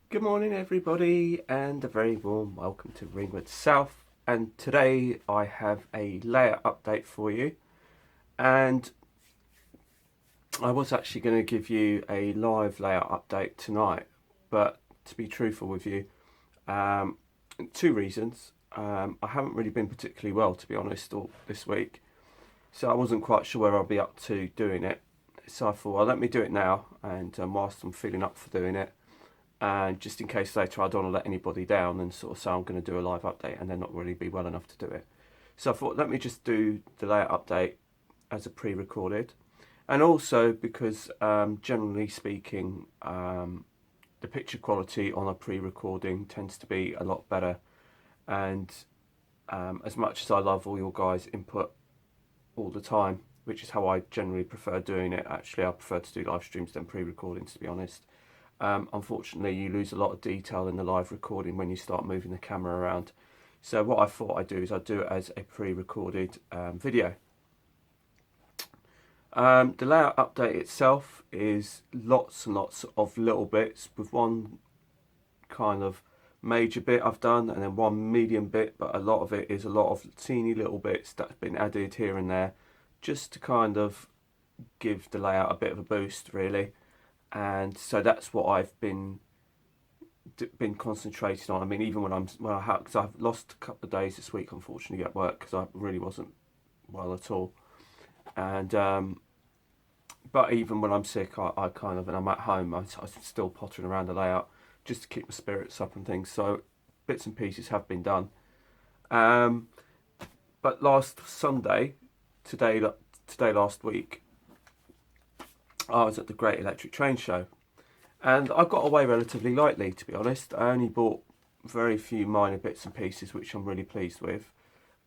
Good morning, everybody, and a very warm welcome to Ringwood South. And today I have a layout update for you. And I was actually going to give you a live layout update tonight, but to be truthful with you, um, two reasons. I haven't really been particularly well, to be honest, all this week, so I wasn't quite sure where I'll be up to doing it. So I thought, well, let me do it now, and whilst I'm feeling up for doing it, and just in case later I don't want to let anybody down and sort of say I'm going to do a live update and then not really be well enough to do it. So I thought, let me just do the layout update as a pre-recorded, and also because generally speaking, the picture quality on a pre-recording tends to be a lot better. And as much as I love all your guys' input all the time, which is how I generally prefer doing it. Actually, I prefer to do live streams than pre-recordings, to be honest. Unfortunately, you lose a lot of detail in the live recording when you start moving the camera around. So what I thought I'd do is I'd do it as a pre-recorded video. The layout update itself is lots and lots of little bits, with one kind of major bit I've done and then one medium bit, but a lot of it is a lot of teeny little bits that's been added here and there just to kind of give the layout a bit of a boost, really. And so that's what I've been concentrating on. I mean, even when I have, because I've lost a couple of days this week, unfortunately, at work because I really wasn't well at all. And but even when I'm sick, I kind of, and I'm at home, I'm still pottering around the layout just to keep my spirits up and things. So bits and pieces have been done. Um, but last Sunday, today last week, I was at the Great Electric Train Show, and I got away relatively lightly, to be honest. I only bought very few minor bits and pieces, which I'm really pleased with.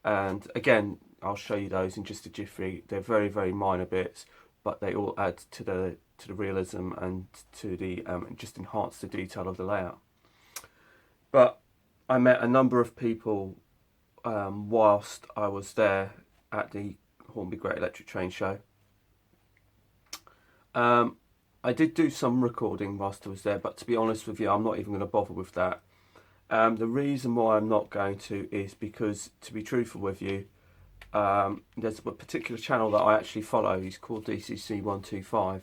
And again, I'll show you those in just a jiffy. They're very, very minor bits, but they all add to the realism and to the just enhance the detail of the layout. But I met a number of people whilst I was there at the Hornby Great Electric Train Show. I did do some recording whilst I was there, but to be honest with you, I'm not even going to bother with that. The reason why I'm not going to is because, to be truthful with you, there's a particular channel that I actually follow. He's called DCC125,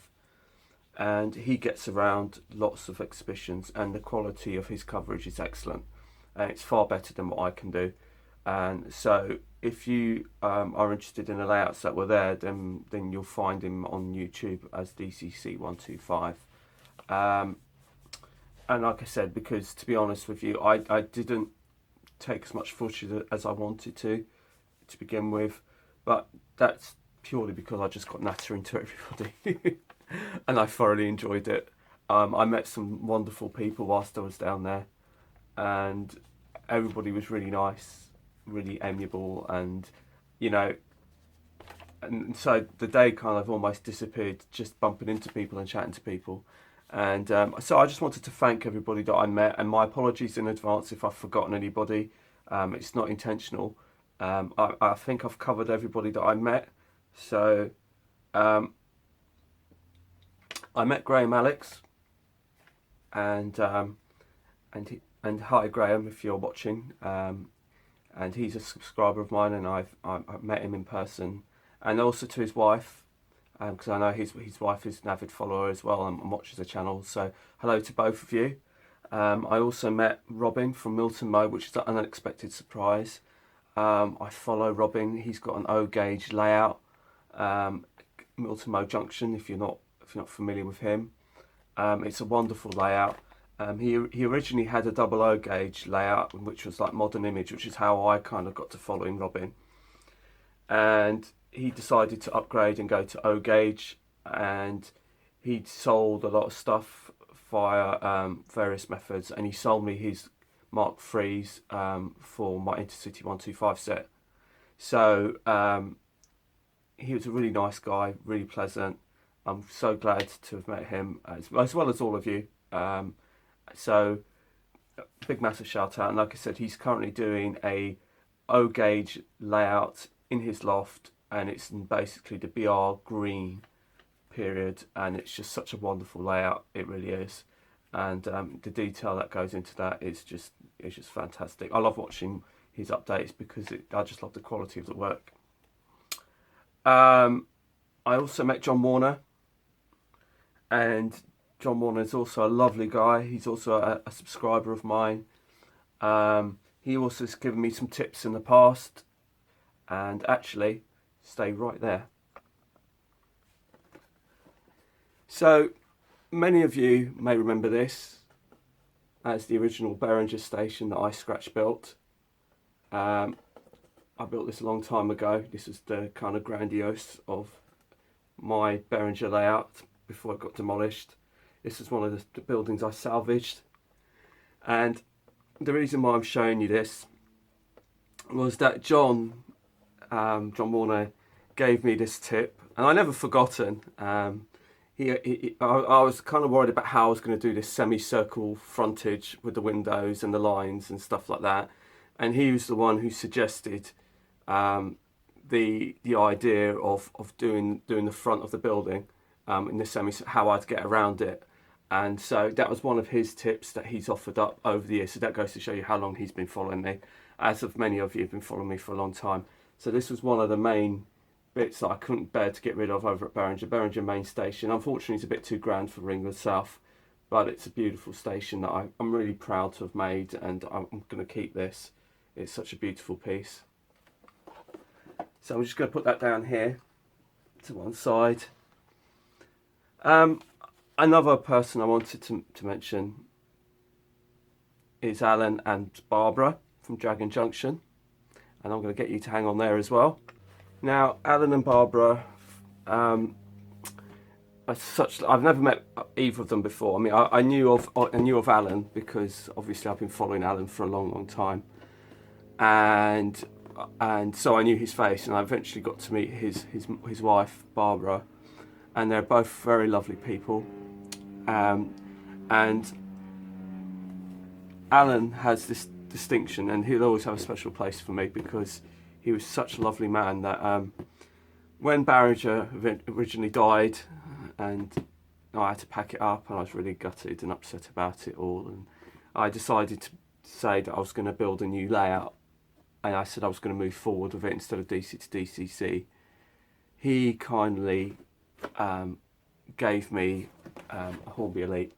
and he gets around lots of exhibitions, and the quality of his coverage is excellent, and it's far better than what I can do. And so if you are interested in the layouts that were there, then you'll find him on YouTube as DCC125. And like I said, because to be honest with you, I didn't take as much footage as I wanted to begin with, but that's purely because I just got nattering to everybody and I thoroughly enjoyed it. I met some wonderful people whilst I was down there, and everybody was really nice, really amiable, and you know, and so the day kind of almost disappeared just bumping into people and chatting to people. And so I just wanted to thank everybody that I met, and my apologies in advance if I've forgotten anybody. It's not intentional. I think I've covered everybody that I met. So um, I met Graham Alex, and and hi Graham if you're watching. And he's a subscriber of mine, and I've met him in person, and also to his wife, because I know his wife is an avid follower as well and watches the channel. So hello to both of you. I also met Robin from Milton Mo, which is an unexpected surprise. I follow Robin. He's got an O gauge layout, Milton Mo Junction. If you're not familiar with him, it's a wonderful layout. He originally had a double O gauge layout, which was like modern image, which is how I kind of got to following Robin. And he decided to upgrade and go to O gauge, and he'd sold a lot of stuff via various methods, and he sold me his Mark IIIs for my Intercity 125 set. So he was a really nice guy, really pleasant. I'm so glad to have met him, as well as all of you. So big massive shout out, and like I said, he's currently doing a O gauge layout in his loft, and it's in basically the BR green period, and it's just such a wonderful layout, it really is. and the detail that goes into that is just fantastic. I love watching his updates because I just love the quality of the work. I also met John Warner, and John Warner is also a lovely guy. He's also a subscriber of mine. He also has given me some tips in the past, and actually, stay right there. So, many of you may remember this as the original Behringer station that I scratch built. I built this a long time ago. This was the kind of grandiose of my Behringer layout before it got demolished. This is one of the buildings I salvaged, and the reason why I'm showing you this was that John Warner gave me this tip, and I never forgotten. I was kind of worried about how I was going to do this semicircle frontage with the windows and the lines and stuff like that, and he was the one who suggested the idea of doing the front of the building in the how I'd get around it. And so that was one of his tips that he's offered up over the years. So that goes to show you how long he's been following me, as of many of you have been following me for a long time. So this was one of the main bits that I couldn't bear to get rid of over at Behringer main station. Unfortunately, it's a bit too grand for Ringwood South, but it's a beautiful station that I'm really proud to have made, and I'm going to keep this. It's such a beautiful piece. So I'm just going to put that down here to one side. Another person I wanted to mention is Alan and Barbara from Dragon Junction, and I'm going to get you to hang on there as well. Now, Alan and Barbara, I've never met either of them before. I mean, I knew of Alan because obviously I've been following Alan for a long time, and so I knew his face, and I eventually got to meet his wife Barbara, and they're both very lovely people. And Alan has this distinction, and he'll always have a special place for me because he was such a lovely man that when Behringer originally died, and I had to pack it up, and I was really gutted and upset about it all, and I decided to say that I was going to build a new layout, and I said I was going to move forward with it instead of DC to DCC. He kindly gave me a Hornby Elite.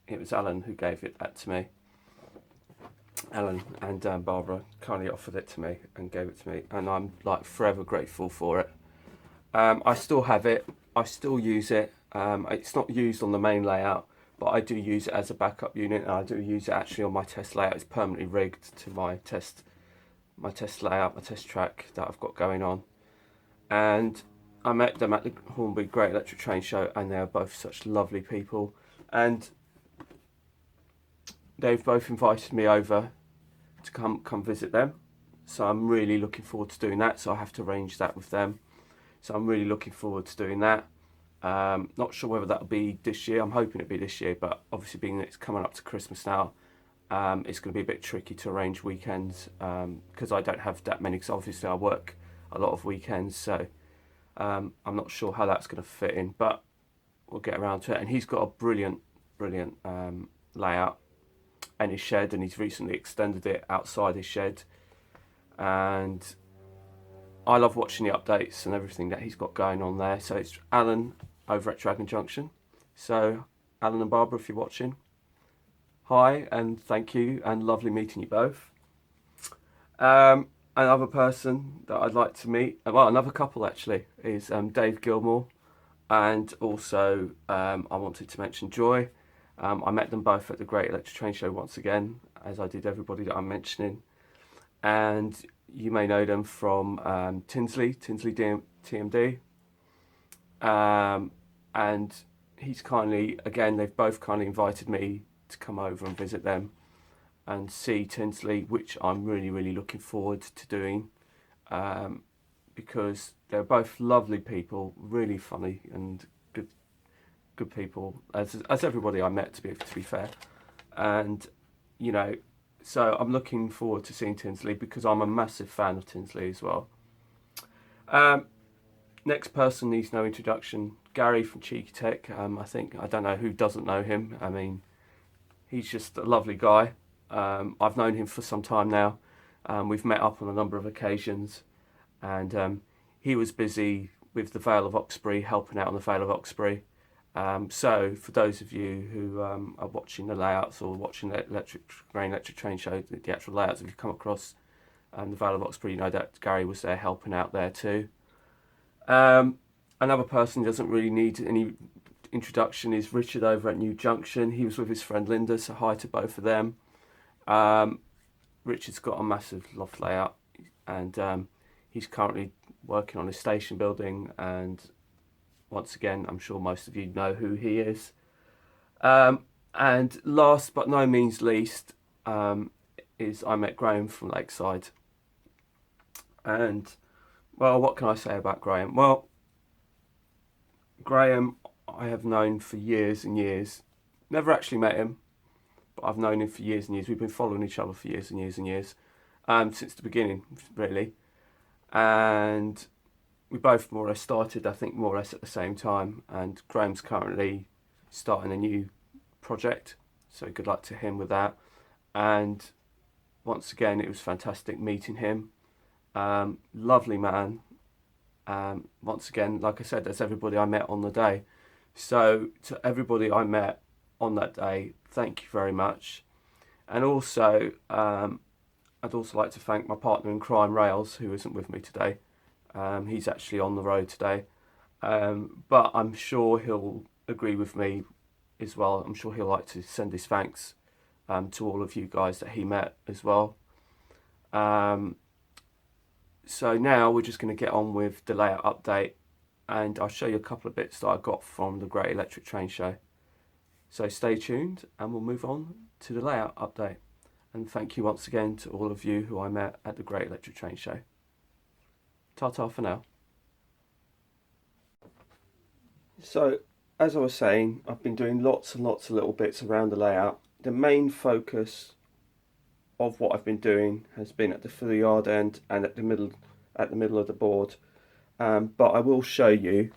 It was Alan who gave that to me. Alan and Barbara kindly offered it to me and gave it to me, and I'm like forever grateful for it. I still have it. I still use it. It's not used on the main layout, but I do use it as a backup unit, and I do use it actually on my test layout. It's permanently rigged to my test layout, my test track that I've got going on. And I met them at the Hornby Great Electric Train Show, and they are both such lovely people. And they've both invited me over to come visit them. So I'm really looking forward to doing that. So I have to arrange that with them. So I'm really looking forward to doing that. Not sure whether that'll be this year. I'm hoping it'll be this year, but obviously being that it's coming up to Christmas now, it's going to be a bit tricky to arrange weekends because I don't have that many. Because obviously I work a lot of weekends, so I'm not sure how that's going to fit in, but we'll get around to it. And he's got a brilliant layout and his shed, and he's recently extended it outside his shed, and I love watching the updates and everything that he's got going on there. So it's Alan over at Dragon Junction. So Alan and Barbara, if you're watching, hi and thank you, and lovely meeting you both. Another person that I'd like to meet, well, another couple actually, is Dave Gilmore, and also I wanted to mention Joy. I met them both at the Great Electric Train Show once again, as I did everybody that I'm mentioning. And you may know them from Tinsley TMD. And they've both kindly invited me to come over and visit them and see Tinsley, which I'm really looking forward to doing, because they're both lovely people, really funny and good people, as everybody I met, to be fair. And so I'm looking forward to seeing Tinsley because I'm a massive fan of Tinsley as well. Next person needs no introduction, Gary from Cheeky Tech. I don't know who doesn't know him. I mean, He's just a lovely guy. I've known him for some time now. We've met up on a number of occasions, and he was busy with the Vale of Oxbury, helping out on the Vale of Oxbury. So for those of you who are watching the layouts or watching the electric train show, the actual layouts, if you come across the Vale of Oxbury, you know that Gary was there helping out there too. Another person who doesn't really need any introduction is Richard over at New Junction. He was with his friend Linda, so hi to both of them. Richard's got a massive loft layout, and he's currently working on his station building, and once again, I'm sure most of you know who he is. And last but no means least is I met Graham from Lakeside. And, well, what can I say about Graham? Well, Graham I have known for years and years. Never actually met him, but I've known him for years and years. We've been following each other for years and years and years, since the beginning, really. And we both more or less started, I think, more or less at the same time. And Graham's currently starting a new project, so good luck to him with that. And once again, it was fantastic meeting him. Lovely man. Once again, like I said, that's everybody I met on the day. So to everybody I met on that day, thank you very much. And also, I'd also like to thank my partner in crime, Rails, who isn't with me today. He's actually on the road today, but I'm sure he'll agree with me as well. I'm sure he'll like to send his thanks to all of you guys that he met as well. So now we're just going to get on with the layout update, and I'll show you a couple of bits that I got from the Great Electric Train Show. So stay tuned and we'll move on to the layout update. And thank you once again to all of you who I met at the Great Electric Train Show. Ta-ta for now. So, as I was saying, I've been doing lots and lots of little bits around the layout. The main focus of what I've been doing has been at the filler yard end and at the middle of the board. But I will show you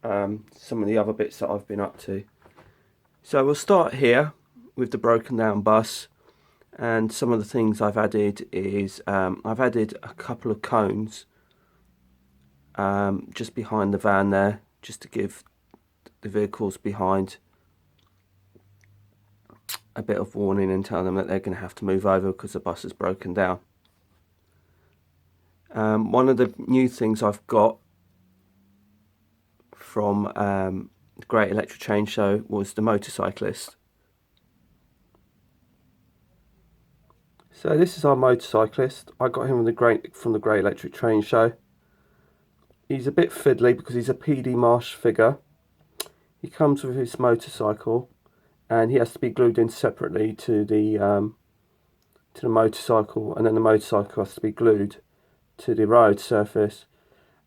some of the other bits that I've been up to. So we'll start here with the broken down bus. And some of the things I've added is I've added a couple of cones just behind the van there, just to give the vehicles behind a bit of warning and tell them that they're going to have to move over because the bus is broken down. One of the new things I've got from the Great Electric Train Show was the motorcyclist. So this is our motorcyclist. I got him from the Great Electric Train Show. He's a bit fiddly because he's a PD Marsh figure. He comes with his motorcycle, and he has to be glued in separately to the motorcycle, and then the motorcycle has to be glued to the road surface.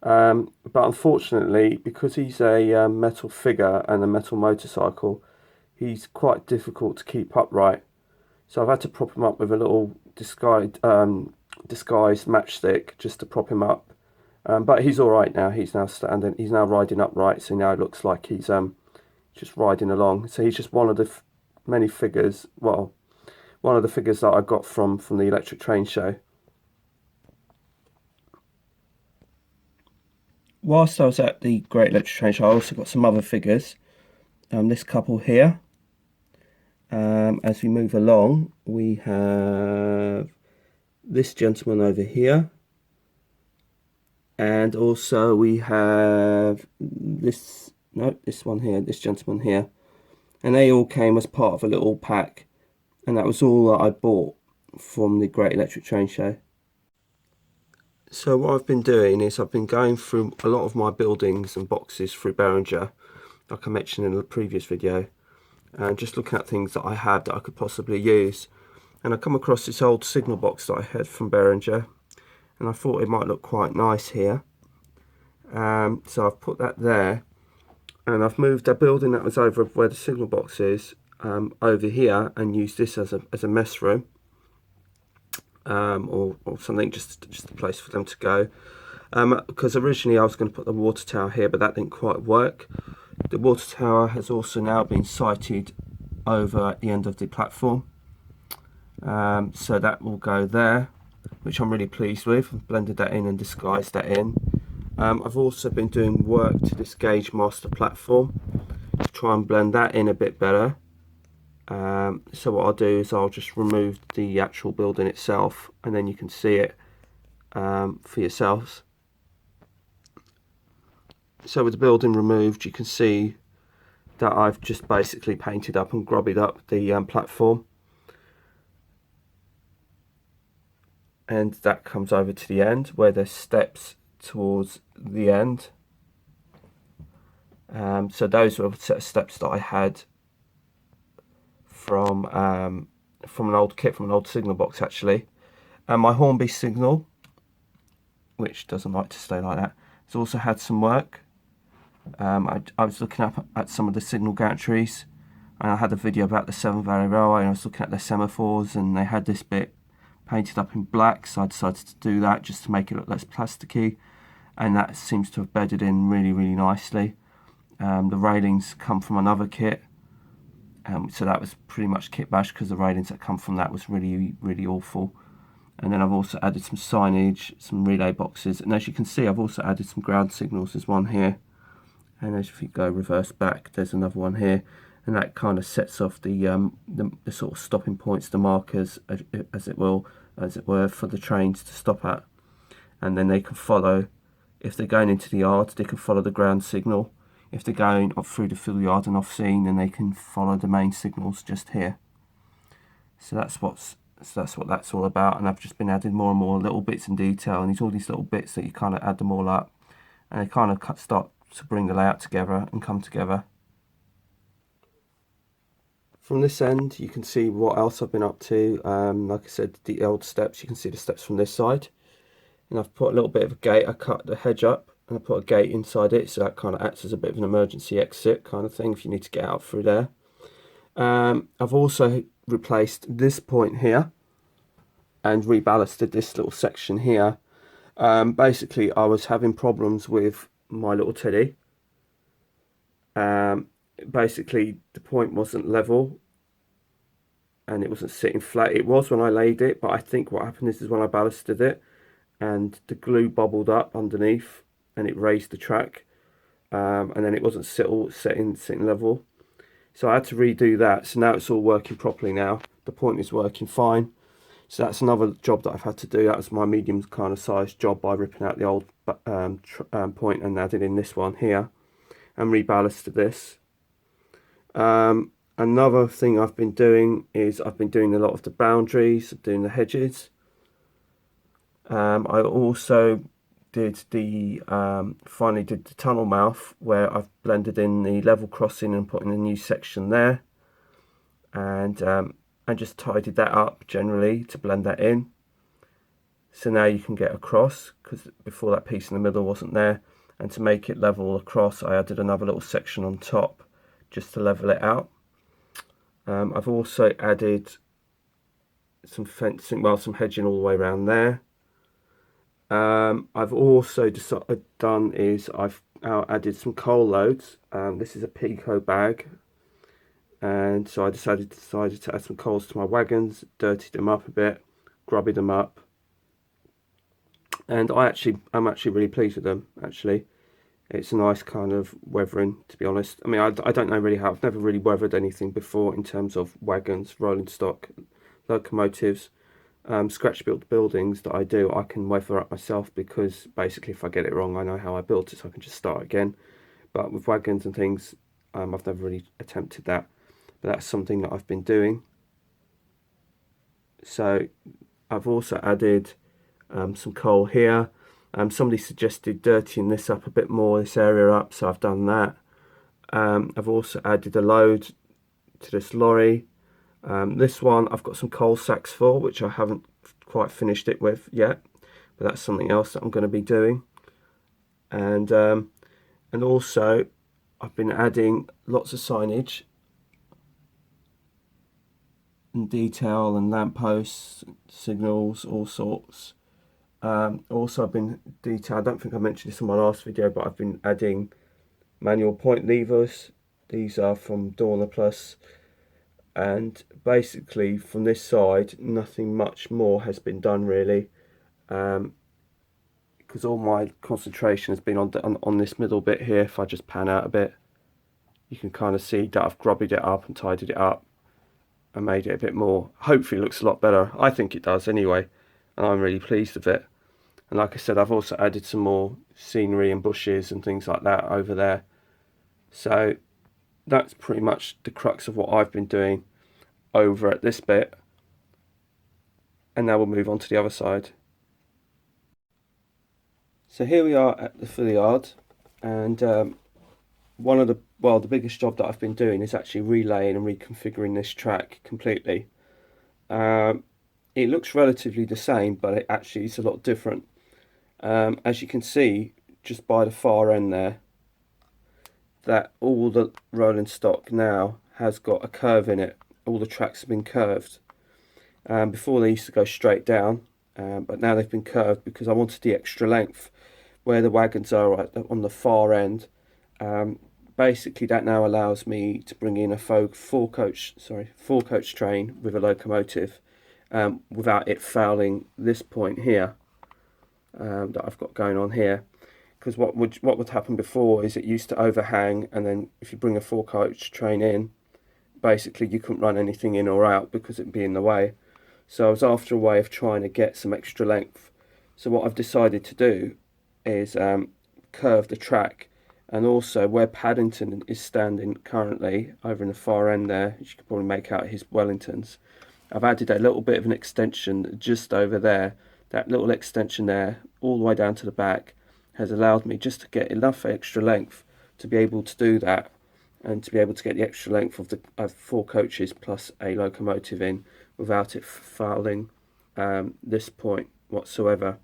But unfortunately, because he's a metal figure and a metal motorcycle, he's quite difficult to keep upright. So I've had to prop him up with a little disguised matchstick just to prop him up. But he's all right now. He's now standing. He's now riding upright. So now it looks like he's just riding along. So he's just one of the many figures. Well, one of the figures that I got from the Electric Train Show. Whilst I was at the Great Electric Train Show, I also got some other figures. This couple here. As we move along, we have this gentleman over here, and also we have this one here, this gentleman here, and they all came as part of a little pack, and that was all that I bought from the Great Electric Train Show. So what I've been doing is I've been going through a lot of my buildings and boxes through Behringer, like I mentioned in the previous video, and just looking at things that I had that I could possibly use. And I come across this old signal box that I had from Behringer, and I thought it might look quite nice here. So I've put that there, and I've moved a building that was over where the signal box is over here, and used this as a mess room, or something, just a place for them to go. Because originally I was going to put the water tower here, but that didn't quite work. The water tower has also now been sited over at the end of the platform. So that will go there, which I'm really pleased with. I've blended that in and disguised that in. I've also been doing work to this gauge master platform to try and blend that in a bit better. So what I'll do is I'll just remove the actual building itself, and then you can see it for yourselves. So with the building removed, you can see that I've just basically painted up and grubbied up the platform, and that comes over to the end where there's steps towards the end. So those were a set of steps that I had from an old kit, from an old signal box actually. And my Hornby signal, which doesn't like to stay like that, has also had some work. I was looking up at some of the signal gantries, and I had a video about the Severn Valley Railway, and I was looking at their semaphores, and they had this bit painted up in black, so I decided to do that just to make it look less plasticky, and that seems to have bedded in really, really nicely. The railings come from another kit, so that was pretty much kit bash because the railings that come from that was really, really awful. And then I've also added some signage, some relay boxes, and as you can see I've also added some ground signals. There's one here, and as if you go reverse back, there's another one here, and that kind of sets off the sort of stopping points, the markers, as it were, for the trains to stop at. And then they can follow, if they're going into the yard, they can follow the ground signal. If they're going up through the fill yard and off scene, then they can follow the main signals just here. So that's what that's all about. And I've just been adding more and more little bits in detail, and all these little bits that you kind of add them all up, and they kind of start to bring the layout together and come together. From this end you can see what else I've been up to. Like I said, the old steps, you can see the steps from this side, and I've put a little bit of a gate. I cut the hedge up and I put a gate inside it, so that kind of acts as a bit of an emergency exit kind of thing if you need to get out through there. I've also replaced this point here and reballasted this little section here. Basically I was having problems with my little teddy. Basically the point wasn't level and it wasn't sitting flat. It was when I laid it, but I think what happened is when I ballasted it and the glue bubbled up underneath and it raised the track, and then it wasn't sitting level, so I had to redo that. So now it's all working properly now. The point is working fine. So that's another job that I've had to do. That was my medium kind of sized job, by ripping out the old point and adding in this one here and reballasted this. Another thing I've been doing is I've been doing a lot of the boundaries, doing the hedges. I also finally did the tunnel mouth, where I've blended in the level crossing and put in a new section there, and just tidied that up generally to blend that in. So now you can get across, because before that piece in the middle wasn't there, and to make it level across I added another little section on top just to level it out. I've also added some fencing, well, some hedging all the way around there. I've also I've added some coal loads. This is a Pico bag, and so I decided to add some coals to my wagons, dirtied them up a bit, grubbied them up, and I'm actually really pleased with them. Actually, it's a nice kind of weathering, to be honest. I mean, I don't know really how, I've never really weathered anything before in terms of wagons, rolling stock, locomotives. Scratch built buildings that I do, I can weather up myself, because basically if I get it wrong I know how I built it, so I can just start again. But with wagons and things, I've never really attempted that, but that's something that I've been doing. So I've also added some coal here. Somebody suggested dirtying this up a bit more, this area up, so I've done that. I've also added a load to this lorry. This one I've got some coal sacks for, which I haven't quite finished it with yet, but that's something else that I'm going to be doing. And also I've been adding lots of signage and detail and lampposts, signals, all sorts. Also I've been I don't think I mentioned this in my last video, but I've been adding manual point levers. These are from Dorner Plus. and basically from this side nothing much more has been done really, because all my concentration has been on this middle bit here. If I just pan out a bit, you can kind of see that I've grubbied it up and tidied it up and made it a bit more, hopefully it looks a lot better. I think it does anyway, and I'm really pleased with it. And like I said, I've also added some more scenery and bushes and things like that over there. So that's pretty much the crux of what I've been doing over at this bit. And now we'll move on to the other side. So here we are at the fill yard, and the biggest job that I've been doing is actually relaying and reconfiguring this track completely. It looks relatively the same, but it actually is a lot different. As you can see, just by the far end there, that all the rolling stock now has got a curve in it. All the tracks have been curved. Before they used to go straight down, but now they've been curved because I wanted the extra length where the wagons are on the far end. Basically that now allows me to bring in a four coach train with a locomotive, without it fouling this point here, that I've got going on here. Because what would happen before is it used to overhang, and then if you bring a four coach train in, basically you couldn't run anything in or out because it'd be in the way. So I was after a way of trying to get some extra length. So what I've decided to do is curve the track, and also where Paddington is standing currently over in the far end there, as you can probably make out his Wellingtons, I've added a little bit of an extension just over there. That little extension there all the way down to the back has allowed me just to get enough extra length to be able to do that, and to be able to get the extra length of the four coaches plus a locomotive in without it fouling this point whatsoever.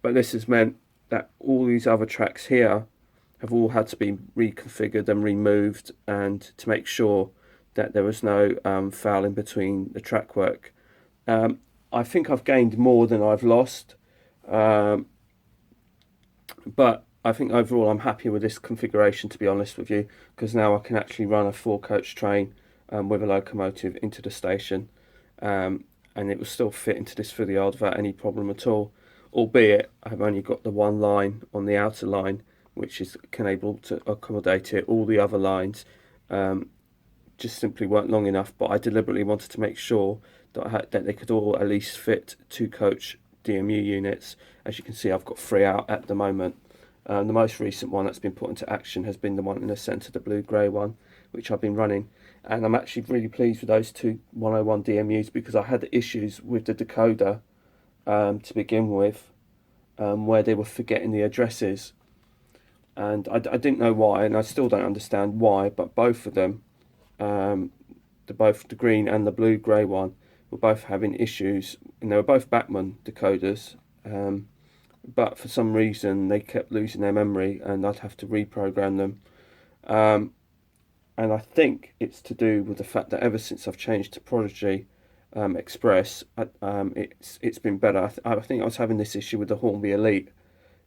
But this has meant that all these other tracks here have all had to be reconfigured and removed, and to make sure that there was no fouling between the track work. I think I've gained more than I've lost, but I think overall I'm happy with this configuration, to be honest with you, because now I can actually run a four coach train with a locomotive into the station, and it will still fit into this fill yard without any problem at all, albeit I've only got the one line on the outer line which is able to accommodate it. All the other lines just simply weren't long enough, but I deliberately wanted to make sure that they could all at least fit two coach DMU units. As you can see, I've got 3 out at the moment. The most recent one that's been put into action has been the one in the centre, the blue-grey one, which I've been running. And I'm actually really pleased with those two 101 DMUs, because I had issues with the decoder to begin with, where they were forgetting the addresses. And I didn't know why, and I still don't understand why, but both of them, both the green and the blue-grey one, were both having issues, and they were both Bachmann decoders, but for some reason they kept losing their memory, and I'd have to reprogram them. And I think it's to do with the fact that ever since I've changed to Prodigy Express, it's been better. I think I was having this issue with the Hornby Elite,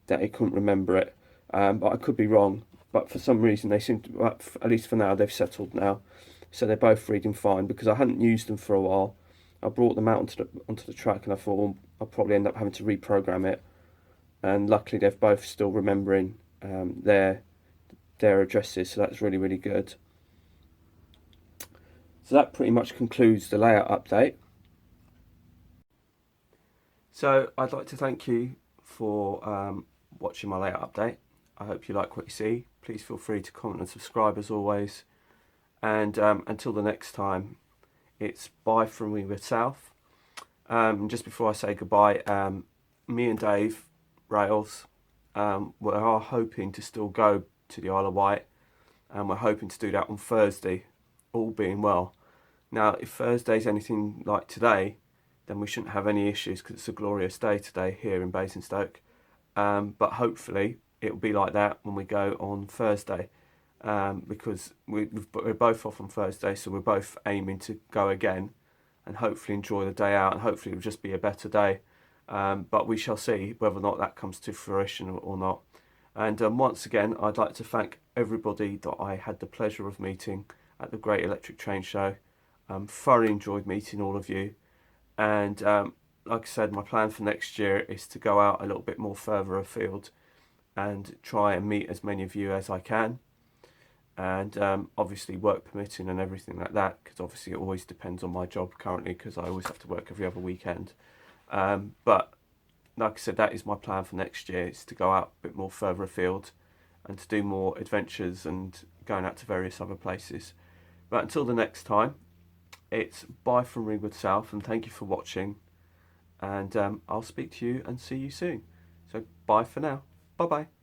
that it couldn't remember it, but I could be wrong. But for some reason they seem to, at least for now, they've settled now, so they're both reading fine, because I hadn't used them for a while. I brought them out onto the track, and I thought, well, I'll probably end up having to reprogram it. And luckily, they're both still remembering their addresses, so that's really, really good. So that pretty much concludes the layout update. So I'd like to thank you for watching my layout update. I hope you like what you see. Please feel free to comment and subscribe as always. And until the next time, it's bye from Ringwood South. Just before I say goodbye, me and Dave Rails, we are hoping to still go to the Isle of Wight, and we're hoping to do that on Thursday, all being well. Now, if Thursday's anything like today, then we shouldn't have any issues, because it's a glorious day today here in Basingstoke. But hopefully it'll be like that when we go on Thursday, because we're both off on Thursday, so we're both aiming to go again and hopefully enjoy the day out, and hopefully it'll just be a better day. But we shall see whether or not that comes to fruition or not. And once again, I'd like to thank everybody that I had the pleasure of meeting at the Great Electric Train Show. Thoroughly enjoyed meeting all of you, and like I said, my plan for next year is to go out a little bit more further afield and try and meet as many of you as I can, and obviously work permitting and everything like that, because obviously it always depends on my job currently, because I always have to work every other weekend. But like I said, that is my plan for next year, is to go out a bit more further afield and to do more adventures and going out to various other places. But until the next time, it's bye from Ringwood South, and thank you for watching, and I'll speak to you and see you soon. So bye for now. Bye bye.